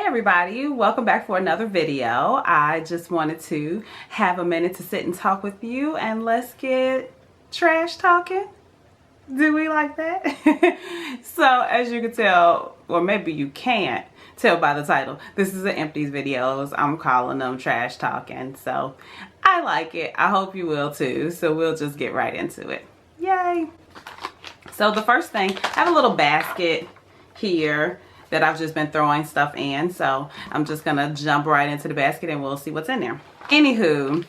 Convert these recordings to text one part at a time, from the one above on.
everybody, welcome back for another video. I just wanted to have a minute to sit and talk with you, and let's get trash talking. Do we like that? So as you can tell, or maybe you can't tell by the title, this is an empties videos. I'm calling them trash talking, so I like it. I hope you will too. So we'll just get right into it. Yay. So the first thing, I have a little basket here that I've just been throwing stuff in, so I'm just gonna jump right into the basket and we'll see what's in there. Anywho,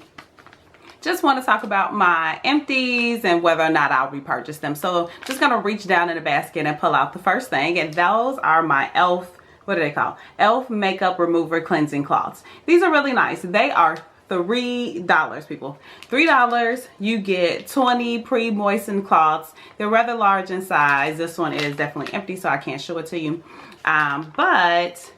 just want to talk about my empties and whether or not I'll repurchase them. So just gonna reach down in the basket and pull out the first thing, and those are my e.l.f. what do they call? e.l.f. makeup remover cleansing cloths. These are really nice. They are $3, people. $3. You get 20 pre-moistened cloths. They're rather large in size. This one is definitely empty, so I can't show it to you. But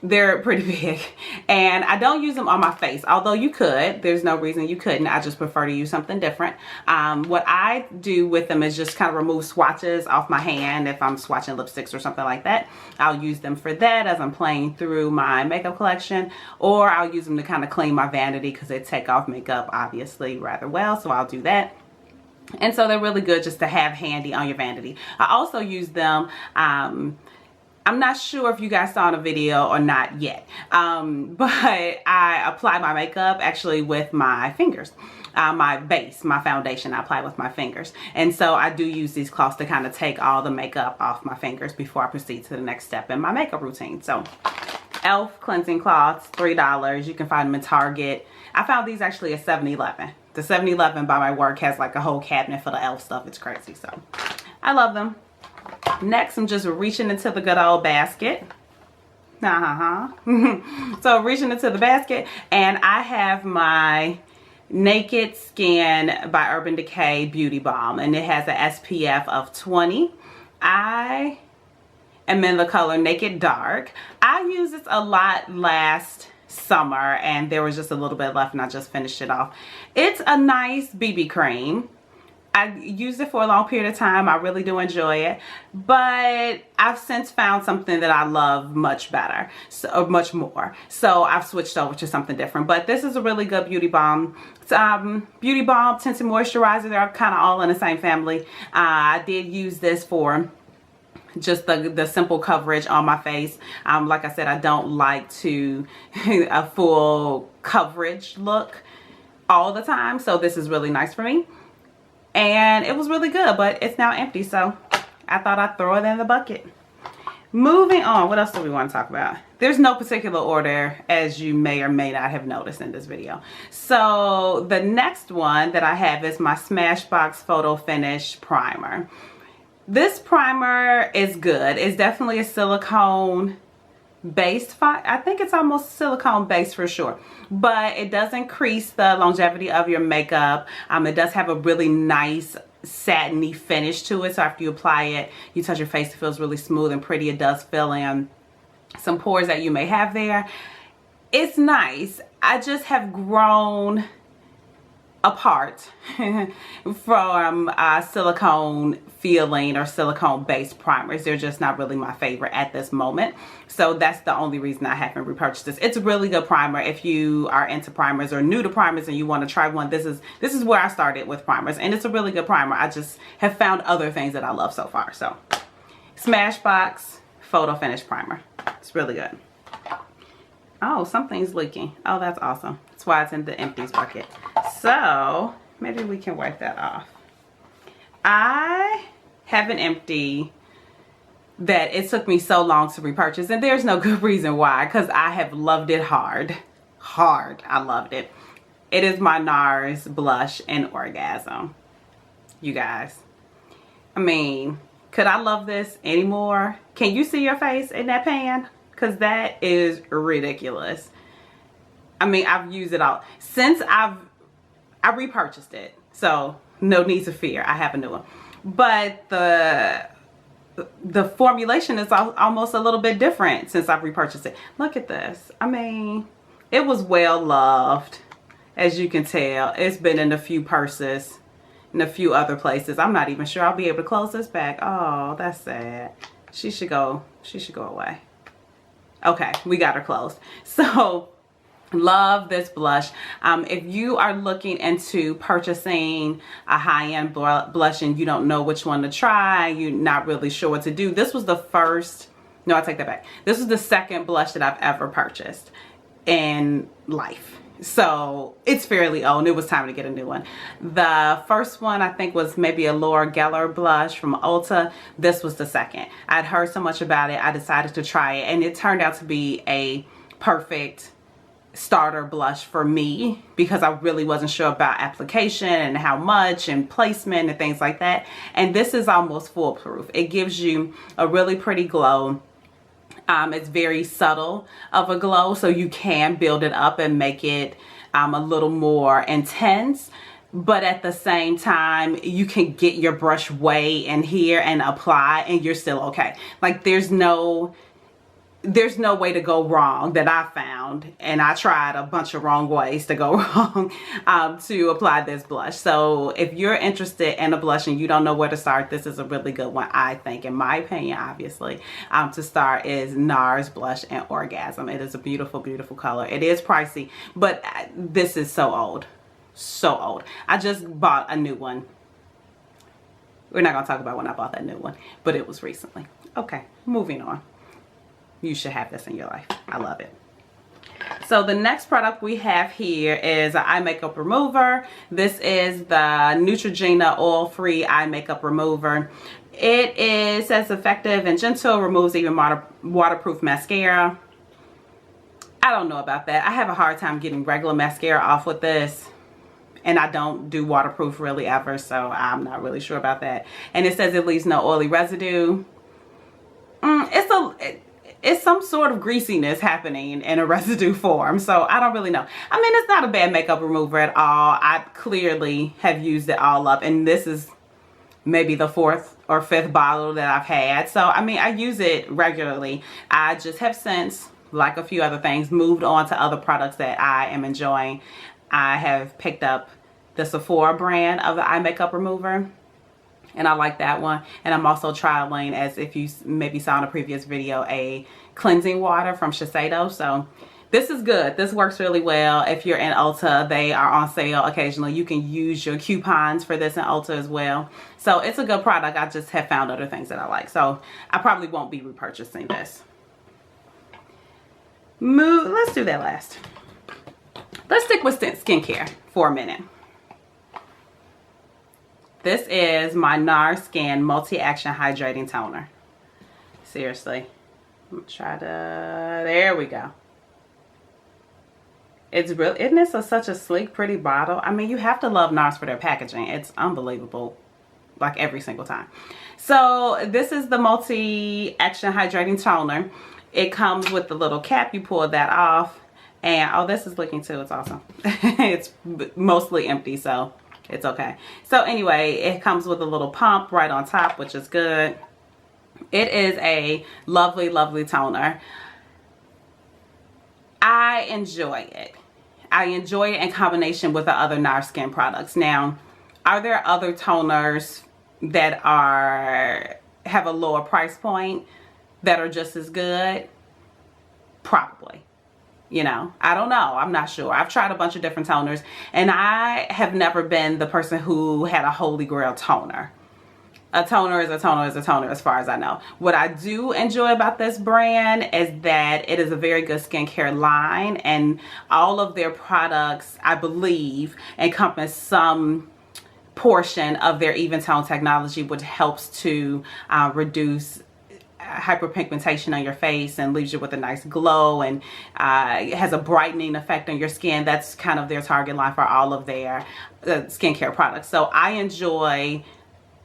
they're pretty big, and I don't use them on my face, although you could. There's no reason you couldn't. I just prefer to use something different. What I do with them is just kind of remove swatches off my hand. If I'm swatching lipsticks or something like that, I'll use them for that as I'm playing through my makeup collection, or I'll use them to kind of clean my vanity because they take off makeup obviously rather well, so I'll do that. And so they're really good just to have handy on your vanity. I also use them, I'm not sure if you guys saw in a video or not yet, but I apply my makeup actually with my fingers. My base, my foundation, I apply with my fingers. And so I do use these cloths to kind of take all the makeup off my fingers before I proceed to the next step in my makeup routine. So e.l.f. cleansing cloths, $3. You can find them in Target. I found these actually at 7-Eleven. The 7-Eleven by my work has like a whole cabinet full of e.l.f. stuff. It's crazy. So I love them. Next, I'm just reaching into the good old basket. So reaching into the basket, and I have my Naked Skin by Urban Decay Beauty Balm, and it has an SPF of 20. I am in the color Naked Dark. I used this a lot last summer, and there was just a little bit left, and I just finished it off. It's a nice BB cream. I used it for a long period of time. I really do enjoy it, but I've since found something that I love much better, so much more. So I've switched over to something different. But this is a really good beauty balm. It's, beauty balm, tinted moisturizer. They're kind of all in the same family. I did use this for just the simple coverage on my face. Like I said, I don't like to a full coverage look all the time, so this is really nice for me. And it was really good, but it's now empty, so I thought I'd throw it in the bucket. Moving on, what else do we want to talk about? There's no particular order, as you may or may not have noticed in this video. So the next one that I have is my Smashbox Photo Finish Primer. This primer is good. It's definitely a silicone based. I think it's almost silicone based for sure, but it does increase the longevity of your makeup. It does have a really nice satiny finish to it, so after you apply it, you touch your face, it feels really smooth and pretty. It does fill in some pores that you may have there. It's nice. I just have grown apart from silicone feeling or silicone based primers. They're just not really my favorite at this moment, so that's the only reason I haven't repurchased this. It's a really good primer if you are into primers or new to primers and you want to try one. This is where I started with primers, and it's a really good primer. I just have found other things that I love so far. So Smashbox Photo Finish Primer, it's really good. Oh, something's leaking. Oh, that's awesome. That's why it's in the empties bucket. So maybe we can wipe that off. I have an empty that it took me so long to repurchase, and there's no good reason why, because I have loved it hard. I loved it. It is my NARS blush and Orgasm. You guys, I mean, could I love this anymore? Can you see your face in that pan? Because that is ridiculous. I mean, I've used it all since I repurchased it, so no need to fear. I have a new one, but the formulation is almost a little bit different since I've repurchased it. Look at this. I mean, it was well loved, as you can tell. It's been in a few purses, in a few other places. I'm not even sure I'll be able to close this back. Oh, that's sad. She should go away. Okay, we got her closed. So love this blush. If you are looking into purchasing a high-end blush and you don't know which one to try, you're not really sure what to do, this was the first, no, I take that back. This was the second blush that I've ever purchased in life. So it's fairly old and it was time to get a new one. The first one I think was maybe a Laura Geller blush from Ulta. This was the second. I'd heard so much about it, I decided to try it, and it turned out to be a perfect starter blush for me because I really wasn't sure about application and how much and placement and things like that. And this is almost foolproof. It gives you a really pretty glow. It's very subtle of a glow, so you can build it up and make it a little more intense. But at the same time, you can get your brush way in here and apply and you're still okay. Like there's no way to go wrong that I found, and I tried a bunch of wrong ways to go wrong to apply this blush. So if you're interested in a blush and you don't know where to start, this is a really good one, I think, in my opinion, obviously. To start is NARS Blush and Orgasm. It is a beautiful, beautiful color. It is pricey, but this is so old. So old. I just bought a new one. We're not going to talk about when I bought that new one, but it was recently. Okay, moving on. You should have this in your life. I love it. So the next product we have here is an eye makeup remover. This is the Neutrogena oil-free eye makeup remover. It says effective and gentle, removes even waterproof mascara. I don't know about that. I have a hard time getting regular mascara off with this. And I don't do waterproof really ever, so I'm not really sure about that. And it says it leaves no oily residue. It's some sort of greasiness happening in a residue form, so I don't really know. I mean, it's not a bad makeup remover at all. I clearly have used it all up, and this is maybe the 4th or 5th bottle that I've had. So, I mean, I use it regularly. I just have since, like a few other things, moved on to other products that I am enjoying. I have picked up the Sephora brand of the eye makeup remover, and I like that one. And I'm also trialing, as if you maybe saw in a previous video, a cleansing water from Shiseido. So this is good. This works really well. If you're in Ulta, they are on sale occasionally. You can use your coupons for this in Ulta as well. So it's a good product. I just have found other things that I like. So I probably won't be repurchasing this. Let's do that last. Let's stick with skincare for a minute. This is my NARS Skin Multi-Action Hydrating Toner. Seriously. Try to, there we go. It's really, isn't this such a sleek, pretty bottle? I mean, you have to love NARS for their packaging. It's unbelievable, like every single time. So this is the Multi-Action Hydrating Toner. It comes with the little cap. You pull that off. And, oh, this is leaking too. It's awesome. It's mostly empty, so it's okay. So anyway, it comes with a little pump right on top, which is good. It is a lovely, lovely toner. I enjoy it. I enjoy it in combination with the other NARS Skin products. Now, are there other toners that have a lower price point that are just as good? Probably. You know, I don't know. I'm not sure. I've tried a bunch of different toners, and I have never been the person who had a holy grail toner. A toner is a toner is a toner as far as I know. What I do enjoy about this brand is that it is a very good skincare line, and all of their products, I believe, encompass some portion of their even tone technology, which helps to reduce hyperpigmentation on your face and leaves you with a nice glow, and it has a brightening effect on your skin. That's kind of their target line for all of their skincare products. So I enjoy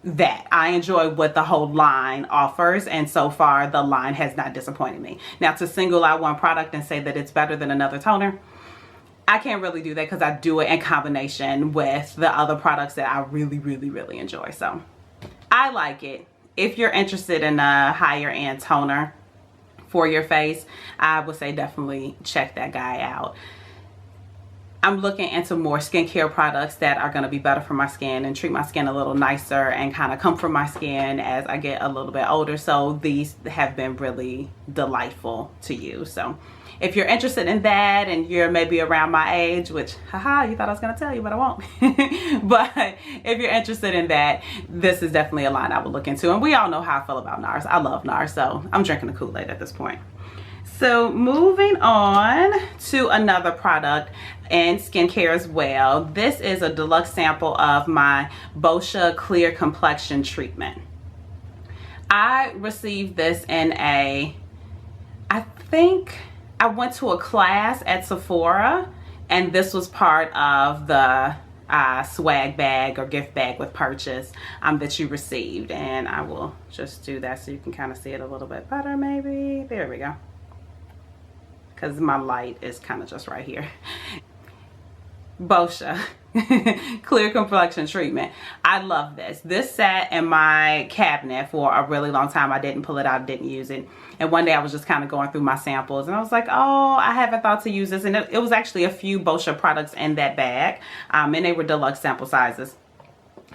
that. I enjoy what the whole line offers, and so far the line has not disappointed me. Now, to single out one product and say that it's better than another toner, I can't really do that because I do it in combination with the other products that I really, really, really enjoy. So I like it. If you're interested in a higher end toner for your face, I would say definitely check that guy out. I'm looking into more skincare products that are going to be better for my skin and treat my skin a little nicer and kind of comfort my skin as I get a little bit older. So these have been really delightful to use. So if you're interested in that and you're maybe around my age, which, haha, you thought I was going to tell you, but I won't. But if you're interested in that, this is definitely a line I would look into. And we all know how I feel about NARS. I love NARS, so I'm drinking the Kool-Aid at this point. So moving on to another product in skincare as well. This is a deluxe sample of my Boscia Clear Complexion Treatment. I received this in I think I went to a class at Sephora, and this was part of the swag bag or gift bag with purchase that you received. And I will just do that so you can kind of see it a little bit better maybe. There we go. Because my light is kind of just right here. Boscia Clear Complexion Treatment. I love this. This sat in my cabinet for a really long time. I didn't pull it out, didn't use it. And one day I was just kind of going through my samples and I was like, oh, I haven't thought to use this. And it was actually a few Boscia products in that bag. And they were deluxe sample sizes.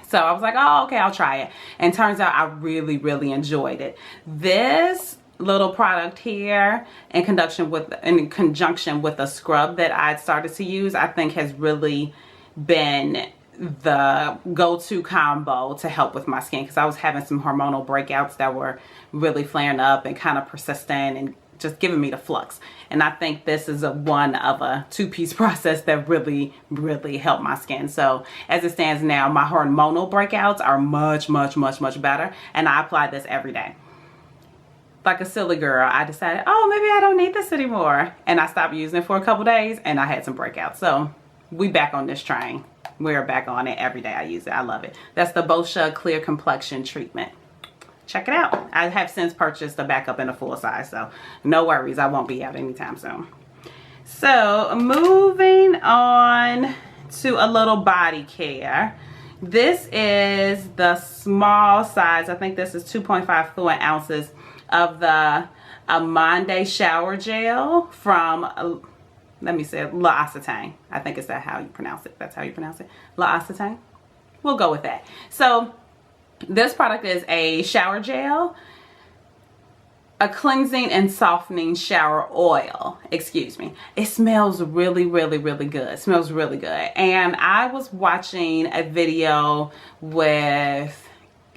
So I was like, oh, okay, I'll try it. And turns out I really, really enjoyed it. This little product here in conjunction with a scrub that I started to use, I think has really been the go-to combo to help with my skin, because I was having some hormonal breakouts that were really flaring up and kind of persistent and just giving me the flux. And I think this is one of a two-piece process that really, really helped my skin. So as it stands now, my hormonal breakouts are much, much, much, much better, and I apply this every day. Like a silly girl, I decided, oh, maybe I don't need this anymore. And I stopped using it for a couple days and I had some breakouts. So we back on this train. We're back on it every day. I use it. I love it. That's the Boscia Clear Complexion Treatment. Check it out. I have since purchased the backup in a full size, so no worries. I won't be out anytime soon. So moving on to a little body care. This is the small size. I think this is 2.5 fluid ounces of the Amande shower gel from, let me say, L'Occitane. I think is that how you pronounce it. That's how you pronounce it. L'Occitane. We'll go with that. So this product is a shower gel, a cleansing and softening shower oil. Excuse me. It smells really, really, really good. It smells really good. And I was watching a video with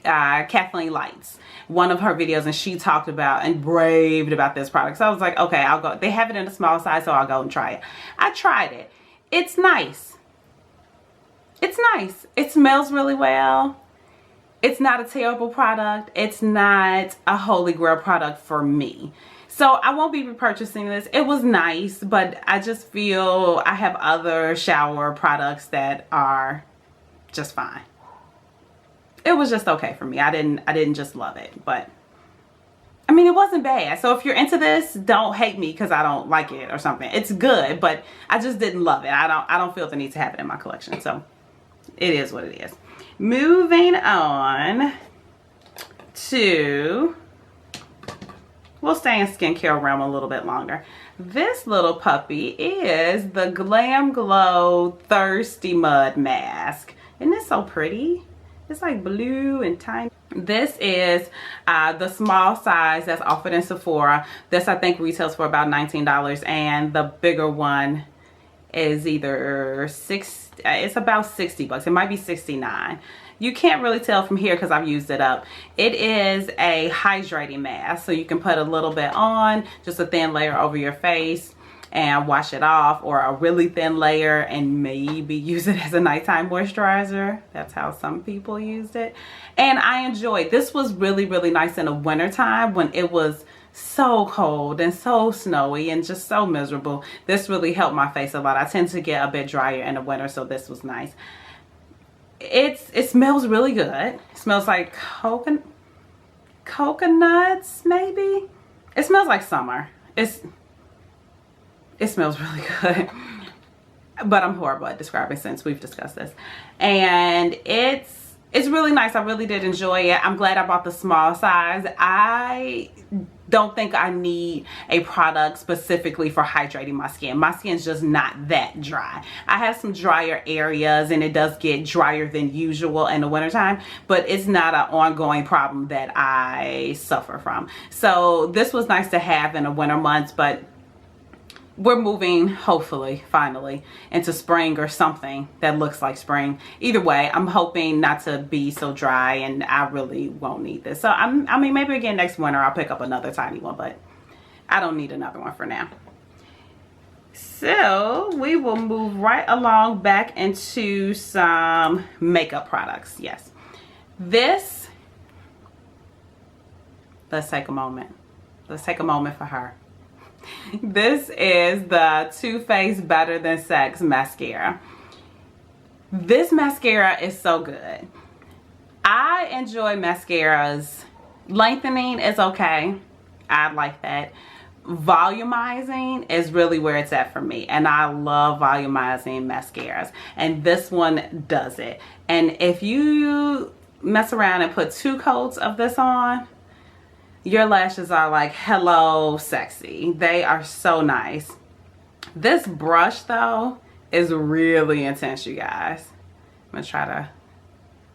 Kathleen Lights, one of her videos, and she talked about and raved about this product. So I was like, okay, I'll go. They have it in a small size, so I'll go and try it. I tried it. It's nice. It's nice. It smells really well. It's not a terrible product. It's not a holy grail product for me. So I won't be repurchasing this. It was nice, but I just feel I have other shower products that are just fine. It was just okay for me. I didn't just love it, but I mean, it wasn't bad. So if you're into this, don't hate me because I don't like it or something. It's good, but I just didn't love it. I don't feel the need to have it in my collection. So it is what it is. Moving on to, we'll stay in skincare realm a little bit longer. This little puppy is the Glam Glow Thirsty Mud Mask. Isn't this so pretty? It's like blue and tiny. This is the small size that's offered in Sephora. This I think retails for about $19, and the bigger one is either it's about 60 bucks. It might be 69. You can't really tell from here because I've used it up. It is a hydrating mask, so you can put a little bit on, just a thin layer over your face and wash it off, or a really thin layer and maybe use it as a nighttime moisturizer. That's how some people used it. And I enjoyed. This was really, really nice in the wintertime when it was so cold and so snowy and just so miserable. This really helped my face a lot. I tend to get a bit drier in the winter, so this was nice. It smells really good. It smells like coconuts, maybe. It smells like summer. It smells really good, but I'm horrible at describing since we've discussed this. And it it's really nice. I really did enjoy it. I'm glad I bought the small size. I don't think I need a product specifically for hydrating my skin. My skin's just not that dry. I have some drier areas and it does get drier than usual in the wintertime, but it's not an ongoing problem that I suffer from. So this was nice to have in the winter months, but we're moving, hopefully, finally, into spring or something that looks like spring. Either way, I'm hoping not to be so dry, and I really won't need this. So, I mean, maybe again next winter I'll pick up another tiny one, but I don't need another one for now. So, we will move right along back into some makeup products. Yes. This, let's take a moment. Let's take a moment for her. This is the Too Faced Better Than Sex mascara. This mascara is so good. I enjoy mascaras. Lengthening is okay. I like that. Volumizing is really where it's at for me, and I love volumizing mascaras, and this one does it. And if you mess around and put 2 coats of this on, your lashes are like, hello, sexy. They are so nice. This brush, though, is really intense, you guys. I'm going to try to...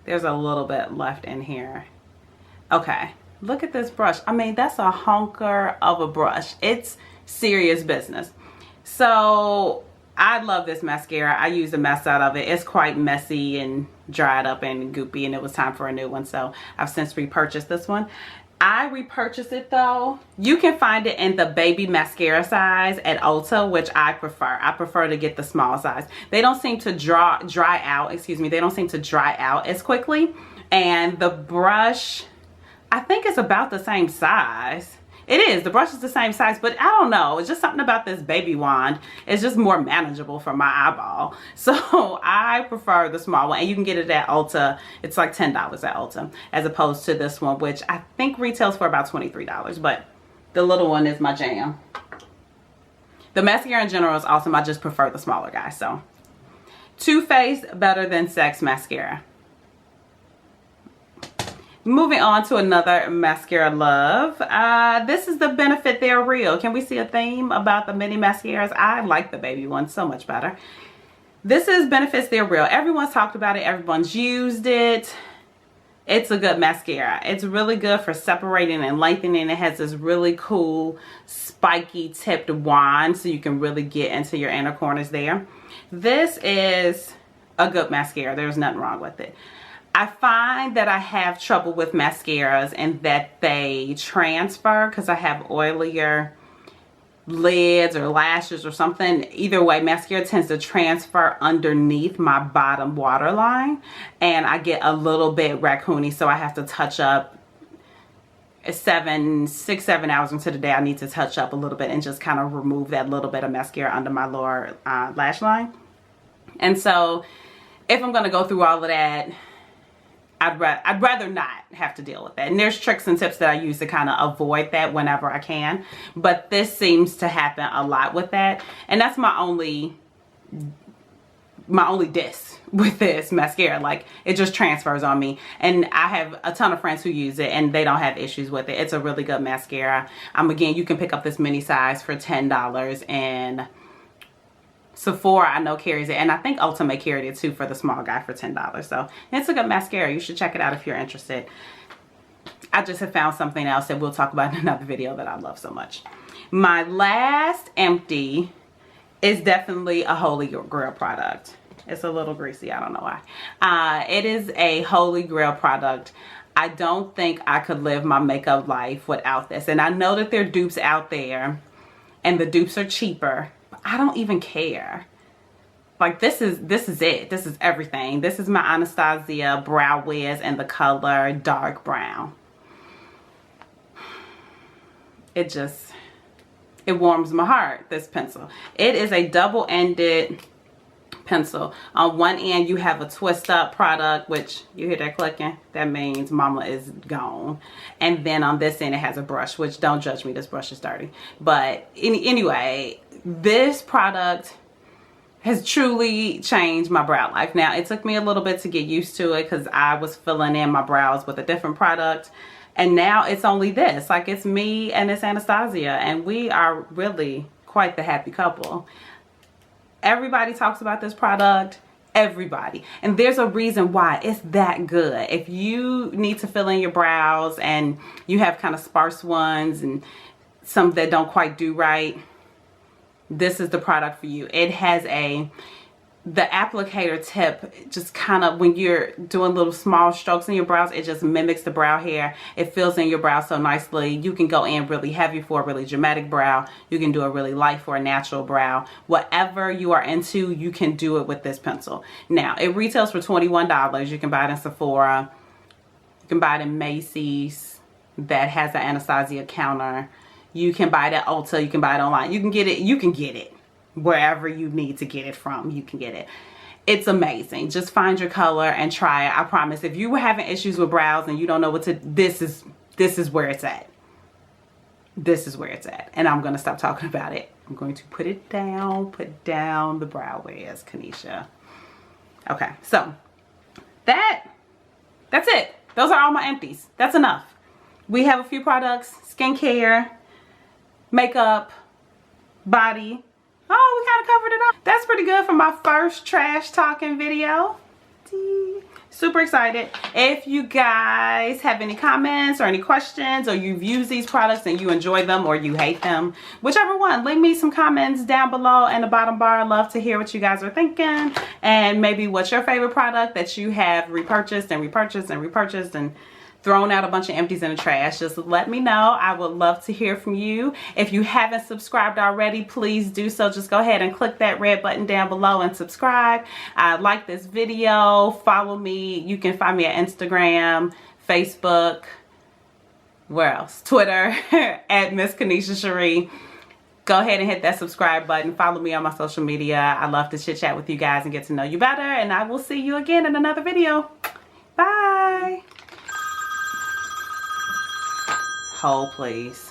There's a little bit left in here. Okay. Look at this brush. I mean, that's a honker of a brush. It's serious business. So, I love this mascara. I use the mess out of it. It's quite messy and dried up and goopy, and it was time for a new one. So, I've since repurchased this one. I repurchased it though. You can find it in the baby mascara size at Ulta, which I prefer. I prefer to get the small size. They don't seem to dry out, excuse me, they don't seem to dry out as quickly. And the brush, I think it's about the same size. It is, the brush is the same size, but I don't know. It's just something about this baby wand. It's just more manageable for my eyeball. So I prefer the small one, and you can get it at Ulta. It's like $10 at Ulta, as opposed to this one, which I think retails for about $23, but the little one is my jam. The mascara in general is awesome. I just prefer the smaller guy. So Too Faced Better Than Sex mascara. Moving on to another mascara love. This is the Benefit They're Real. Can we see a theme about the mini mascaras? I like the baby one so much better. This is Benefits They're Real. Everyone's talked about it. Everyone's used it. It's a good mascara. It's really good for separating and lengthening. It has this really cool spiky tipped wand, so you can really get into your inner corners there. This is a good mascara. There's nothing wrong with it. I find that I have trouble with mascaras and that they transfer because I have oilier lids or lashes or something. Either way, mascara tends to transfer underneath my bottom waterline, and I get a little bit raccoony, so I have to touch up. 6-7 hours into the day, I need to touch up a little bit and just kind of remove that little bit of mascara under my lower lash line. And so if I'm going to go through all of that, I'd rather not have to deal with that. And there's tricks and tips that I use to kind of avoid that whenever I can. But this seems to happen a lot with that. And that's my only diss with this mascara. Like, it just transfers on me. And I have a ton of friends who use it and they don't have issues with it. It's a really good mascara. Again, you can pick up this mini size for $10, and Sephora, I know, carries it, and I think Ulta may carry it too for the small guy for $10. So it's a good mascara. You should check it out if you're interested. I just have found something else that we'll talk about in another video that I love so much. My last empty is definitely a Holy Grail product. It's a little greasy. I don't know why. It is a Holy Grail product. I don't think I could live my makeup life without this. And I know that there are dupes out there, and the dupes are cheaper. I don't even care. Like, this is it. This is everything. This is my Anastasia Brow Wiz in the color dark brown. It warms my heart, this pencil. It is a double-ended pencil. On one end you have a twist up product, which you hear that clicking, that means mama is gone. And then on this end it has a brush, which, don't judge me, this brush is dirty. But anyway, this product has truly changed my brow life. Now, it took me a little bit to get used to it because I was filling in my brows with a different product. And now it's only this. Like, it's me and it's Anastasia. And we are really quite the happy couple. Everybody talks about this product. Everybody. And there's a reason why it's that good. If you need to fill in your brows and you have kind of sparse ones and some that don't quite do right, this is the product for you. It has the applicator tip, just kind of when you're doing little small strokes in your brows, it just mimics the brow hair. It fills in your brow so nicely. You can go in really heavy for a really dramatic brow. You can do a really light for a natural brow. Whatever you are into, you can do it with this pencil. Now, it retails for $21. You can buy it in Sephora. You can buy it in Macy's that has an Anastasia counter. You can buy it at Ulta. You can buy it online. You can get it wherever you need to get it from. You can get it. It's amazing. Just find your color and try it. I promise. If you were having issues with brows and you don't know what to, this is where it's at. This is where it's at. And I'm going to stop talking about it. I'm going to put down the brow wares, Kanisha. Okay, so that's it. Those are all my empties. That's enough. We have a few products: skincare, makeup, body. Oh, we kind of covered it up. That's pretty good for my first trash talking video. Super excited. If you guys have any comments or any questions, or you've used these products and you enjoy them or you hate them, whichever one, leave me some comments down below in the bottom bar. I'd love to hear what you guys are thinking, and maybe what's your favorite product that you have repurchased and repurchased and repurchased and thrown out a bunch of empties in the trash. Just let me know. I would love to hear from you. If you haven't subscribed already, please do so. Just go ahead and click that red button down below and subscribe. Like this video, follow me. You can find me at Instagram, Facebook, where else? Twitter at Miss Kanisha Cherie. Go ahead and hit that subscribe button. Follow me on my social media. I love to chit chat with you guys and get to know you better. And I will see you again in another video. Bye. Hold, please.